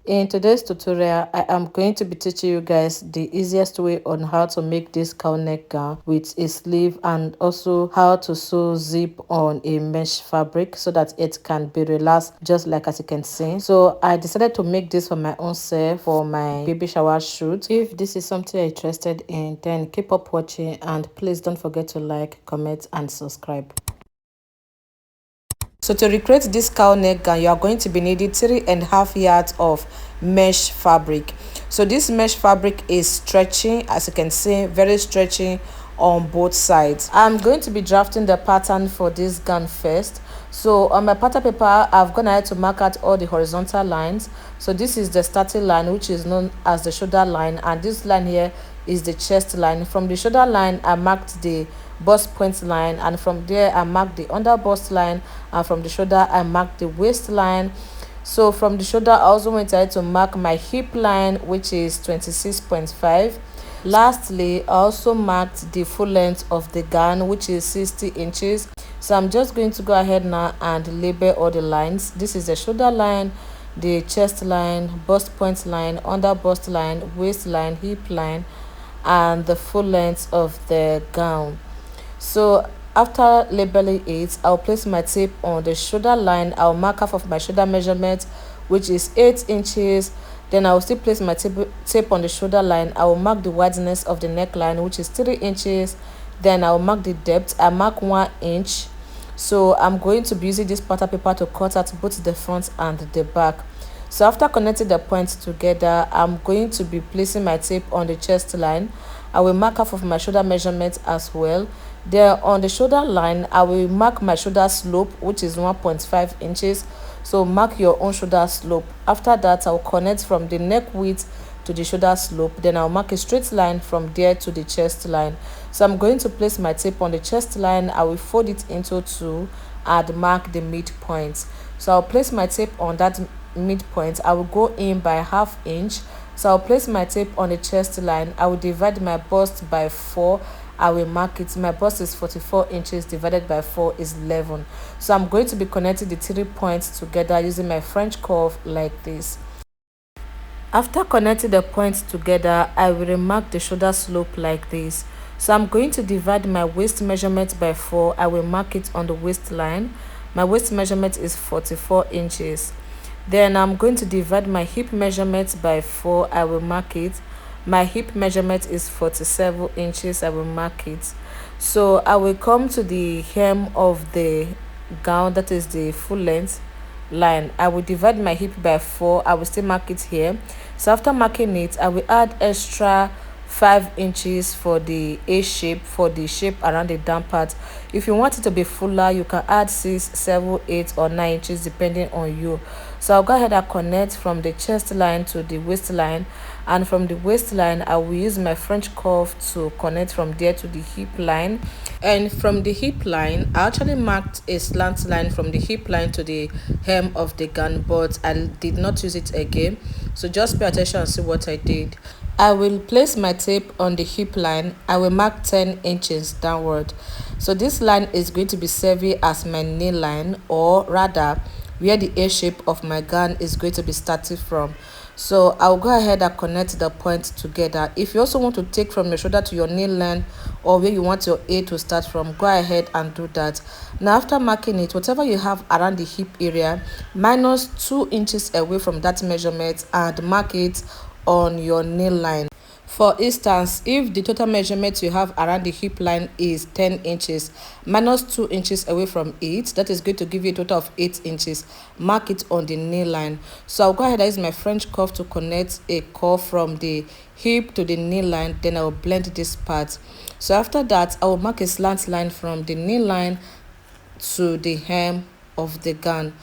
In today's tutorial, I am going to be teaching you guys the easiest way on how to make this cowl neck gown with a sleeve, and also how to sew zip on a mesh fabric so that it can be relaxed just like as you can see. So I decided to make this for my own self for my baby shower shoot. If this is something you're interested in, then keep up watching, and please don't forget to like, comment and subscribe. So to recreate this cowl neck gown, you are going to be needing 3.5 yards of mesh fabric. So this mesh fabric is stretching, as you can see, very stretchy on both sides. I'm going to be drafting the pattern for this gown first. So on my pattern paper, I've gone ahead to mark out all the horizontal lines. So this is the starting line, which is known as the shoulder line, and this line here is the chest line. From the shoulder line, I marked the bust point line, and from there I marked the under bust line, and from the shoulder I marked the waistline. So from the shoulder, I also went ahead to mark my hip line, which is 26.5. Lastly, I also marked the full length of the gown, which is 60 inches. So I'm just going to go ahead now and label all the lines. This is the shoulder line, the chest line, bust point line, under bust line, waistline, hip line, and the full length of the gown. So after labeling it, I'll place my tape on the shoulder line. I'll mark half of my shoulder measurement, which is 8 inches. Then I'll still place my tape on the shoulder line. I will mark the wideness of the neckline, which is 3 inches. Then I'll mark the depth. I mark 1 inch. So I'm going to be using this pattern paper to cut out both the front and the back. So after connecting the points together, I'm going to be placing my tape on the chest line. I will mark half of my shoulder measurement as well. Then on the shoulder line, I will mark my shoulder slope, which is 1.5 inches. So mark your own shoulder slope. After that, I'll connect from the neck width to the shoulder slope. Then I'll mark a straight line from there to the chest line. So I'm going to place my tape on the chest line. I will fold it into 2 and mark the midpoint. So I'll place my tape on that midpoint. I will go in by ½ inch. So I'll place my tape on the chest line. I will divide my bust by 4. I will mark it. My bust is 44 inches divided by 4 is 11. So I'm going to be connecting the 3 points together using my French curve like this. After connecting the points together, I will remark the shoulder slope like this. So I'm going to divide my waist measurement by 4. I will mark it on the waistline. My waist measurement is 44 inches. Then I'm going to divide my hip measurement by 4. I will mark it. My hip measurement is 47 inches. I will mark it. So I will come to the hem of the gown, that is the full length line. I will divide my hip by 4. I will still mark it here. So after marking it, I will add extra 5 inches for the A shape, for the shape around the down part. If you want it to be fuller, you can add 6, 7, 8 or 9 inches depending on you. So I'll go ahead and connect from the chest line to the waistline, and from the waistline I will use my French curve to connect from there to the hip line. And from the hip line, I actually marked a slant line from the hip line to the hem of the gown, but I did not use it again. So just pay attention and see what I did. I will place my tape on the hip line. I will mark 10 inches downward. So this line is going to be serving as my knee line, or rather where the A shape of my gown is going to be starting from. So I'll go ahead and connect the points together. If you also want to take from your shoulder to your knee line, or where you want your A to start from, go ahead and do that. Now after marking it, whatever you have around the hip area, minus 2 inches away from that measurement and mark it on your knee line. For instance, if the total measurement you have around the hip line is 10 inches, minus 2 inches away from it, that is going to give you a total of 8 inches. Mark it on the knee line. So I'll go ahead and use my French curve to connect a curve from the hip to the knee line. Then I will blend this part. So after that, I will mark a slant line from the knee line to the hem of the gown.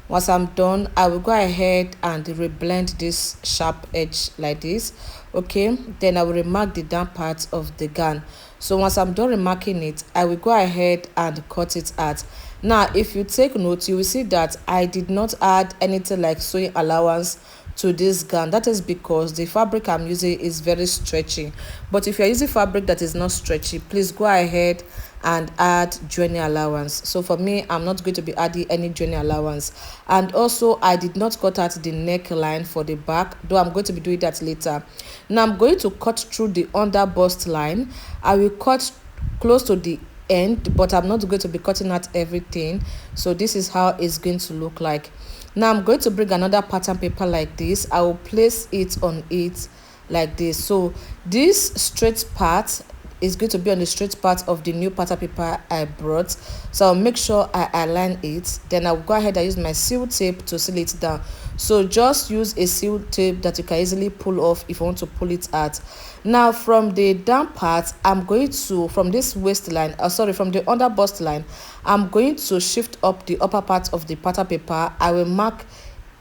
Once I'm done, I will go ahead and reblend this sharp edge like this. Okay, then I will remark the down part of the gown. So once I'm done remarking it, I will go ahead and cut it out. Now if you take note, you will see that I did not add anything like sewing allowance to this gown. That is because the fabric I'm using is very stretchy. But if you're using fabric that is not stretchy, please go ahead and add joining allowance. So for me, I'm not going to be adding any joining allowance. And also I did not cut out the neckline for the back, though I'm going to be doing that later. Now I'm going to cut through the under bust line. I will cut close to the end, but I'm not going to be cutting out everything. So this is how it's going to look like. Now I'm going to bring another pattern paper like this. I will place it on it like this. So this straight part is going to be on the straight part of the new pattern paper I brought. So I'll make sure I align it. Then I'll go ahead and use my seal tape to seal it down. So just use a seal tape that you can easily pull off if you want to pull it out. Now from the down part, I'm going to, from this waistline, from the under bust line, I'm going to shift up the upper part of the pattern paper. I will mark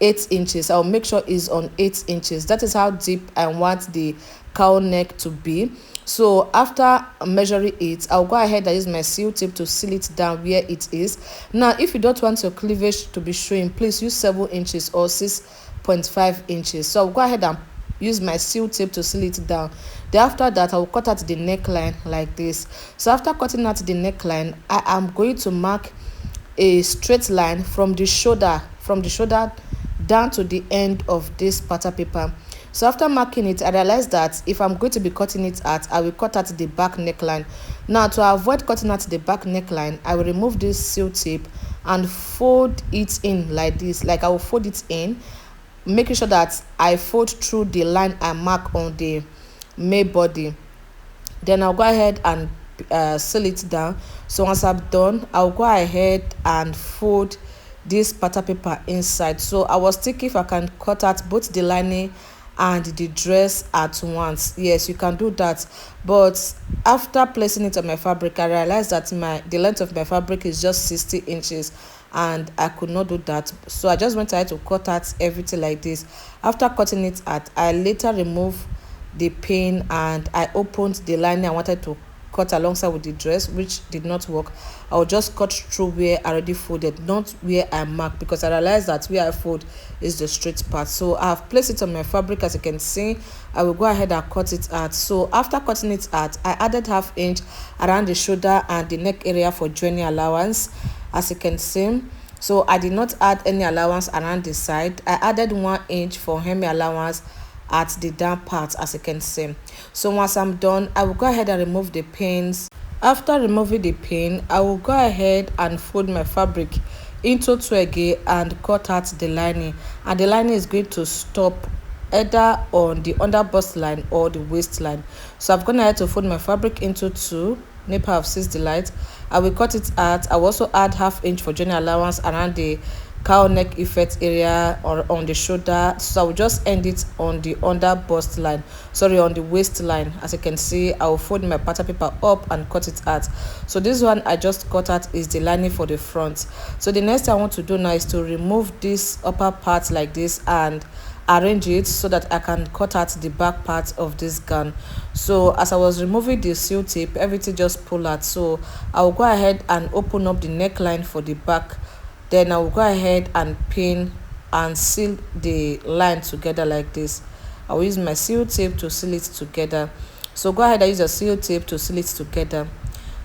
8 inches. I'll make sure it's on 8 inches. That is how deep I want the cowl neck to be. So after measuring it, I'll go ahead and use my seal tape to seal it down where it is. Now if you don't want your cleavage to be showing, please use 7 inches or 6.5 inches. So I'll go ahead and use my seal tape to seal it down. Then after that, I'll cut out the neckline like this. So after cutting out the neckline, I am going to mark a straight line from the shoulder down to the end of this pattern paper. So after marking it, I realized that if I'm going to be cutting it out, I will cut out the back neckline. Now to avoid cutting out the back neckline, I will remove this seal tape and fold it in like this. Like I will fold it in, making sure that I fold through the line I mark on the main body. Then I'll go ahead and seal it down. So once I'm done, I'll go ahead and fold this pattern paper inside. So I was thinking if I can cut out both the lining and the dress at once. Yes, you can do that, but after placing it on my fabric, I realized that the length of my fabric is just 60 inches and I could not do that. So I just went ahead to cut out everything like this. After cutting it out, I later removed the pin and I opened the lining I wanted to cut alongside with the dress, which did not work. I'll just cut through where I already folded, not where I marked, because I realized that where I fold is the straight part. So I have placed it on my fabric. As you can see, I will go ahead and cut it out. So after cutting it out, I added ½ inch around the shoulder and the neck area for joining allowance, as you can see. So I did not add any allowance around the side. I added 1 inch for hem allowance at the down part, as you can see. So once I'm done, I will go ahead and remove the pins. After removing the pin, I will go ahead and fold my fabric into two again and cut out the lining, and the lining is going to stop either on the under bust line or the waistline. So I've gone ahead to fold my fabric into two. NEPA have seized the light. I will cut it out. I will also add ½ inch for joining allowance around the cowl neck effect area or on the shoulder. So I will just end it on the under bust line, on the waistline. As you can see, I will fold my pattern paper up and cut it out. So this one I just cut out is the lining for the front. So the next thing I want to do now is to remove this upper part like this and arrange it so that I can cut out the back part of this gown. So as I was removing the seal tape, everything just pulled out. So I will go ahead and open up the neckline for the back. Then I will go ahead and pin and seal the line together like this. I will use my seal tape to seal it together. So go ahead and use a seal tape to seal it together.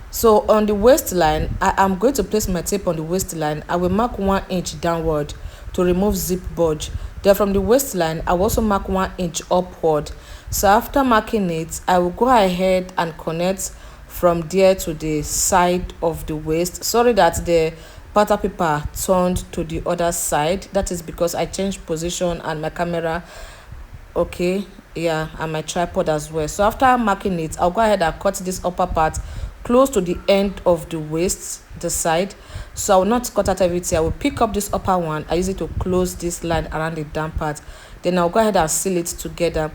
So on the waistline, I am going to place my tape on the waistline. I will mark 1 inch downward to remove zip bulge. Then from the waistline, I will also mark 1 inch upward. So after marking it, I will go ahead and connect from there to the side of the waist. Sorry that the pattern paper turned to the other side. That is because I changed position and my camera, okay, yeah, and my tripod as well. So after marking it, I'll go ahead and cut this upper part close to the end of the waist, the side. So I will not cut out everything. I will pick up this upper one. I use it to close this line around the down part. Then I'll go ahead and seal it together.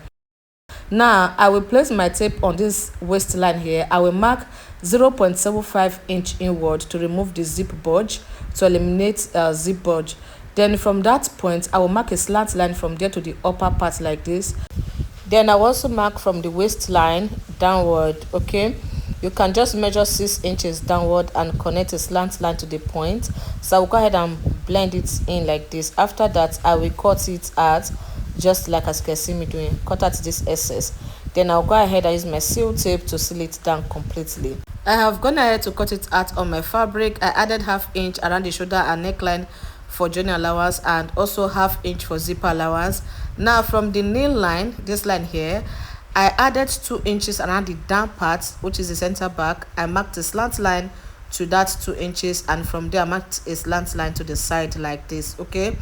Now I will place my tape on this waistline here. I will mark 0.75 inch inward to remove the zip bulge, to eliminate zip bulge. Then from that point, I will mark a slant line from there to the upper part like this. Then I will also mark from the waistline downward. Okay, you can just measure 6 inches downward and connect a slant line to the point. So I will go ahead and blend it in like this. After that, I will cut it out just like as you can see me doing. Cut out this excess. Then I'll go ahead and use my seal tape to seal it down completely. I have gone ahead to cut it out on my fabric. I added ½ inch around the shoulder and neckline for joining allowance, and also ½ inch for zipper allowance. Now from the nail line, this line here, I added 2 inches around the down part, which is the center back. I marked a slant line to that 2 inches, and from there I marked a slant line to the side like this. Okay,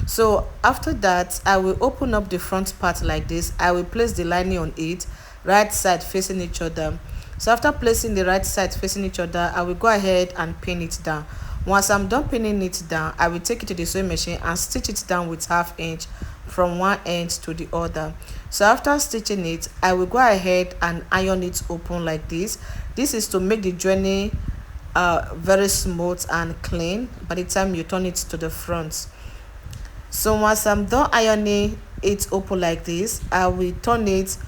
so after that I will open up the front part like this. I will place the lining on it, right side facing each other. So after placing the right side facing each other, I will go ahead and pin it down. Once I'm done pinning it down, I will take it to the sewing machine and stitch it down with ½ inch from one end to the other. So after stitching it, I will go ahead and iron it open like this. This is to make the joining very smooth and clean by the time you turn it to the front. So once I'm done ironing it open like this, I will turn it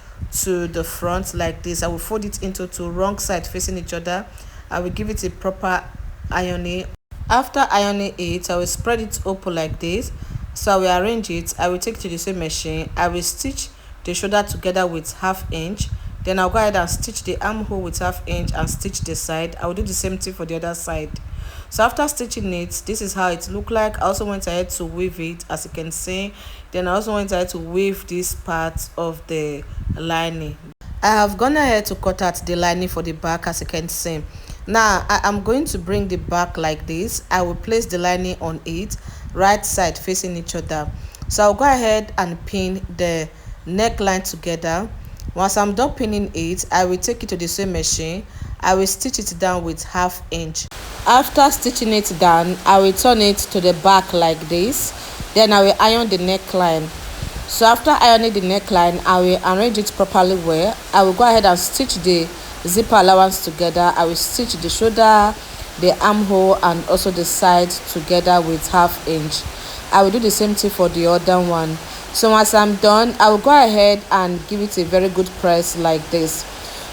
to the front like this. I will fold it into 2 wrong side facing each other. I will give it a proper ironing. After ironing it, I will spread it open like this. So I will arrange it. I will take it to the sewing machine. I will stitch the shoulder together with ½ inch. Then I'll go ahead and stitch the armhole with ½ inch and stitch the side. I will do the same thing for the other side. So after stitching it, this is how it look like. I also went ahead to weave it, as you can see. Then I also went ahead to weave this part of the lining. I have gone ahead to cut out the lining for the back, as you can see. Now I am going to bring the back like this. I will place the lining on it, right side facing each other. So I'll go ahead and pin the neckline together. Once I'm done pinning it, I will take it to the sewing machine. I will stitch it down with ½ inch. After stitching it down, I will turn it to the back like this. Then I will iron the neckline. So after ironing the neckline, I will arrange it properly well. I will go ahead and stitch the zipper allowance together. I will stitch the shoulder, the armhole, and also the side together with ½ inch. I will do the same thing for the other one. So once I'm done, I will go ahead and give it a very good press like this.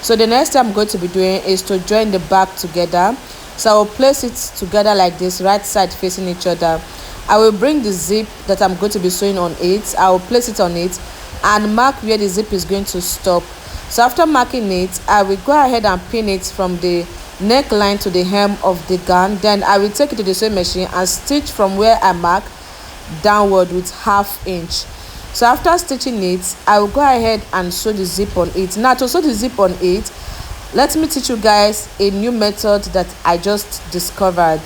So the next thing I'm going to be doing is to join the back together. So I will place it together like this, right side facing each other. I will bring the zip that I'm going to be sewing on it. I will place it on it and mark where the zip is going to stop. So after marking it, I will go ahead and pin it from the neckline to the hem of the gown. Then I will take it to the sewing machine and stitch from where I mark downward with ½ inch. So after stitching it, I will go ahead and sew the zip on it. Now to sew the zip on it, let me teach you guys a new method that I just discovered.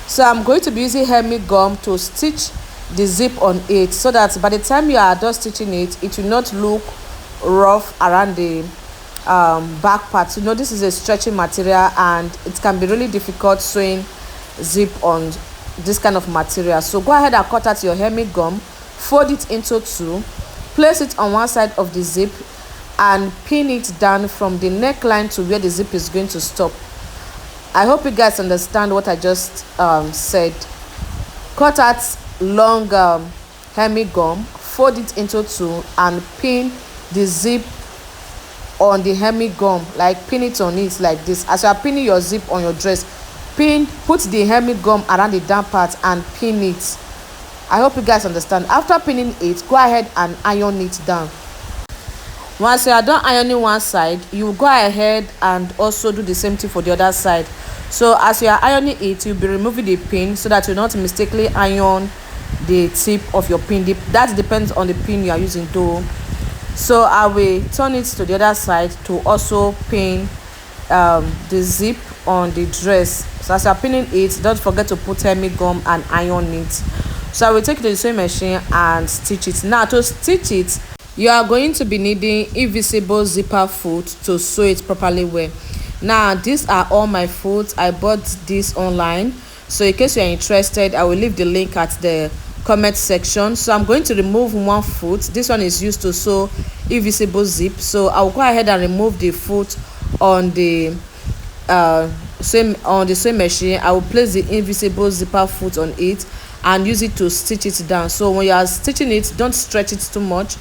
So I'm going to be using hemming gum to stitch the zip on it, so that by the time you are done stitching it, it will not look rough around the back part. You know, this is a stretchy material and it can be really difficult sewing zip on this kind of material. So go ahead and cut out your hemming gum, fold it into 2, place it on one side of the zip and pin it down from the neckline to where the zip is going to stop. I hope you guys understand what I just said. Cut out long hemming gum, fold it into 2 and pin the zip on the hemming gum, like pin it on it like this. As you are pinning your zip on your dress, put the hemming gum around the down part and pin it. I hope you guys understand. After pinning it, go ahead and iron it down. Once you are done ironing one side, you will go ahead and also do the same thing for the other side. So as you are ironing it, you'll be removing the pin so that you not mistakenly iron the tip of your pin. That depends on the pin you are using though. So I will turn it to the other side to also pin the zip on the dress. So as you are pinning it, don't forget to put hemming gum and iron it. So I will take it to the sewing machine and stitch it. Now to stitch it, you are going to be needing invisible zipper foot to sew it properly well. Now these are all my foot. I bought this online, so in case you are interested, I will leave the link at the comment section. So I'm going to remove one foot. This one is used to sew invisible zip, so I will go ahead and remove the foot on the sewing machine. I will place the invisible zipper foot on it and use it to stitch it down. So when you are stitching it, don't stretch it too much,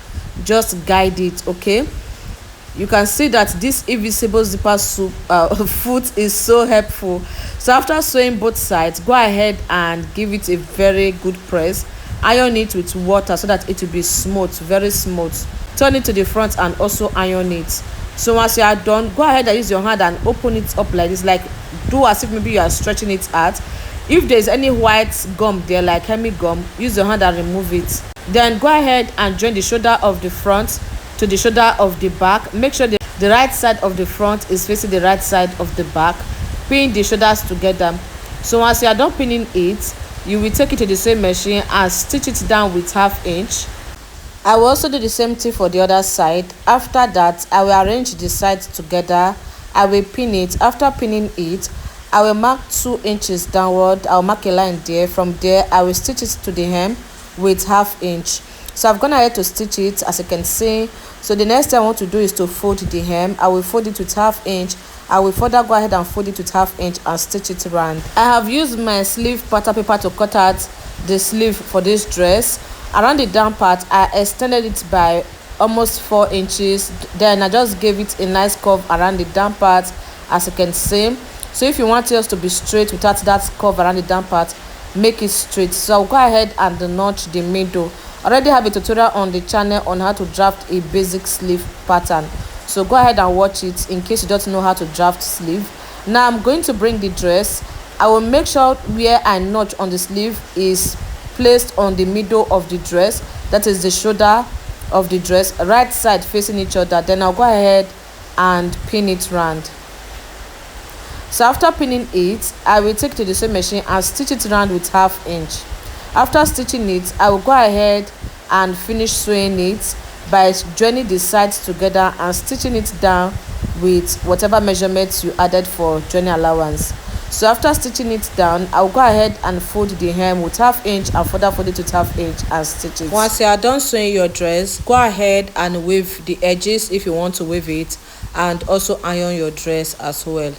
just guide it. Okay, you can see that this invisible zipper foot is so helpful. So after sewing both sides, go ahead and give it a very good press. Iron it with water so that it will be smooth, very smooth. Turn it to the front and also iron it. So once you are done, go ahead and use your hand and open it up like this, like do as if maybe you are stretching it out. If there's any white gum there, like hemi gum, use your hand and remove it. Then go ahead and join the shoulder of the front to the shoulder of the back. Make sure the right side of the front is facing the right side of the back. Pin the shoulders together. So once you are done pinning it, you will take it to the same machine and stitch it down with 1/2 inch. I will also do the same thing for the other side. After that, I will arrange the sides together. I will pin it. After pinning it, I will mark 2 inches downward. I will mark a line there. From there, I will stitch it to the hem with 1/2 inch. So I've gone ahead to stitch it, as you can see. So the next thing I want to do is to fold the hem. I will fold it with 1/2 inch. I will further go ahead and fold it with 1/2 inch and stitch it around. I have used my sleeve pattern paper to cut out the sleeve for this dress. Around the down part, I extended it by almost 4 inches. Then I just gave it a nice curve around the down part, as you can see. So if you want yours to be straight without that curve around the down part, make it straight. So I'll go ahead and notch the middle. I already have a tutorial on the channel on how to draft a basic sleeve pattern, so go ahead and watch it in case you don't know how to draft sleeve. Now I'm going to bring the dress. I will make sure where I notch on the sleeve is placed on the middle of the dress, that is the shoulder of the dress, right side facing each other. Then I'll go ahead and pin it round. So after pinning it, I will take it to the same machine and stitch it round with 1/2 inch. After stitching it, I will go ahead and finish sewing it by joining the sides together and stitching it down with whatever measurements you added for joining allowance. So after stitching it down, I'll go ahead and fold the hem with 1/2 inch and further fold it to 1/2 inch and stitch it. Once you are done sewing your dress, go ahead and weave the edges if you want to weave it, and also iron your dress as well.